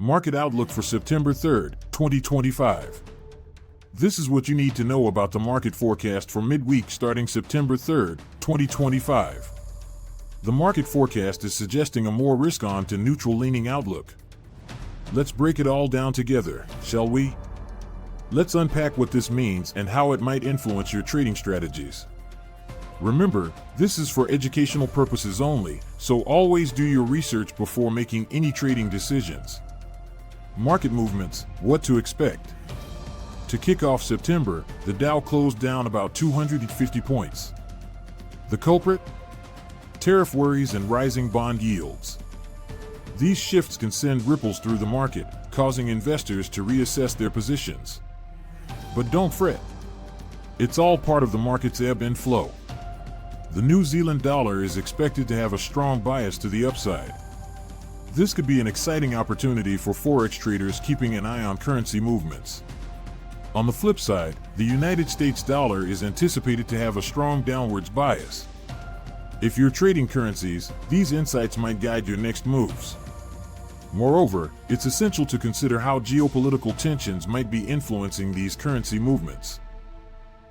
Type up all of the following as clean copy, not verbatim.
Market Outlook for September 3rd, 2025. This is what you need to know about the market forecast for midweek starting September 3rd, 2025. The market forecast is suggesting a more risk-on to neutral-leaning outlook. Let's break it all down together, shall we? Let's unpack what this means and how it might influence your trading strategies. Remember, this is for educational purposes only, so always do your research before making any trading decisions. Market movements, what to expect. To kick off September, the Dow closed down about 250 points. The culprit? Tariff worries and rising bond yields. These shifts can send ripples through the market, causing investors to reassess their positions. But don't fret. It's all part of the market's ebb and flow. The New Zealand dollar is expected to have a strong bias to the upside. This could be an exciting opportunity for forex traders keeping an eye on currency movements. On the flip side, the United States dollar is anticipated to have a strong downwards bias. If you're trading currencies, these insights might guide your next moves. Moreover, it's essential to consider how geopolitical tensions might be influencing these currency movements.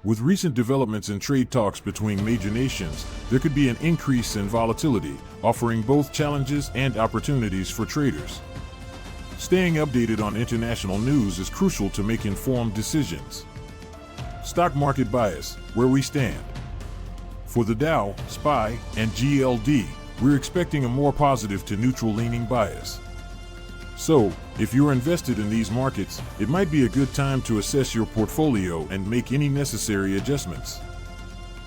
With recent developments in trade talks between major nations, there could be an increase in volatility, offering both challenges and opportunities for traders. Staying updated on international news is crucial to make informed decisions. Stock market bias, where we stand. For the Dow, SPY, and GLD, we're expecting a more positive to neutral-leaning bias. So, if you're invested in these markets, it might be a good time to assess your portfolio and make any necessary adjustments.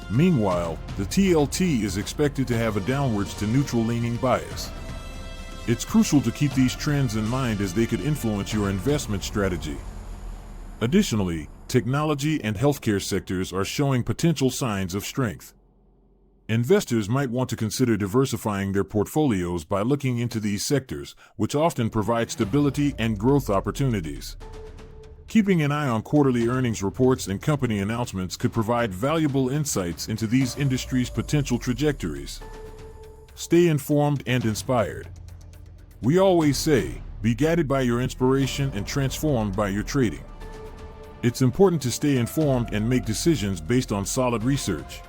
Meanwhile, the TLT is expected to have a downwards to neutral-leaning bias. It's crucial to keep these trends in mind as they could influence your investment strategy. Additionally, technology and healthcare sectors are showing potential signs of strength. Investors might want to consider diversifying their portfolios by looking into these sectors, which often provide stability and growth opportunities. Keeping an eye on quarterly earnings reports and company announcements could provide valuable insights into these industries' potential trajectories. Stay informed and inspired. We always say, be guided by your inspiration and transformed by your trading. It's important to stay informed and make decisions based on solid research.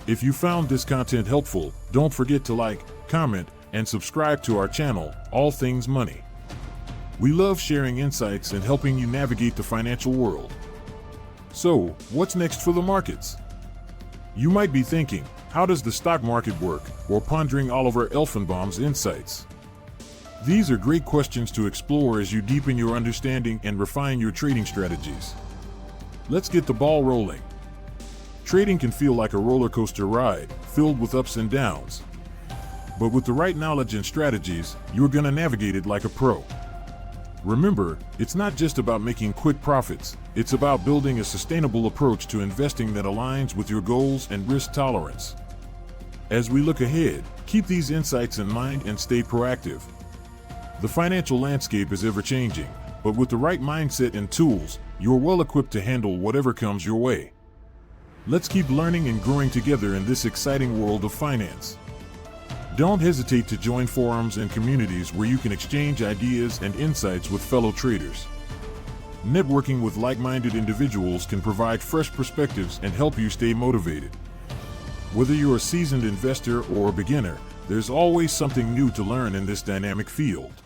If you found this content helpful, don't forget to like, comment, and subscribe to our channel, All Things Money. We love sharing insights and helping you navigate the financial world. So, what's next for the markets? You might be thinking, how does the stock market work, or pondering Oliver Elfenbaum's insights? These are great questions to explore as you deepen your understanding and refine your trading strategies. Let's get the ball rolling. Trading can feel like a roller coaster ride, filled with ups and downs. But with the right knowledge and strategies, you're gonna navigate it like a pro. Remember, it's not just about making quick profits, it's about building a sustainable approach to investing that aligns with your goals and risk tolerance. As we look ahead, keep these insights in mind and stay proactive. The financial landscape is ever-changing, but with the right mindset and tools, you're well equipped to handle whatever comes your way. Let's keep learning and growing together in this exciting world of finance. Don't hesitate to join forums and communities where you can exchange ideas and insights with fellow traders. Networking with like-minded individuals can provide fresh perspectives and help you stay motivated. Whether you're a seasoned investor or a beginner, there's always something new to learn in this dynamic field.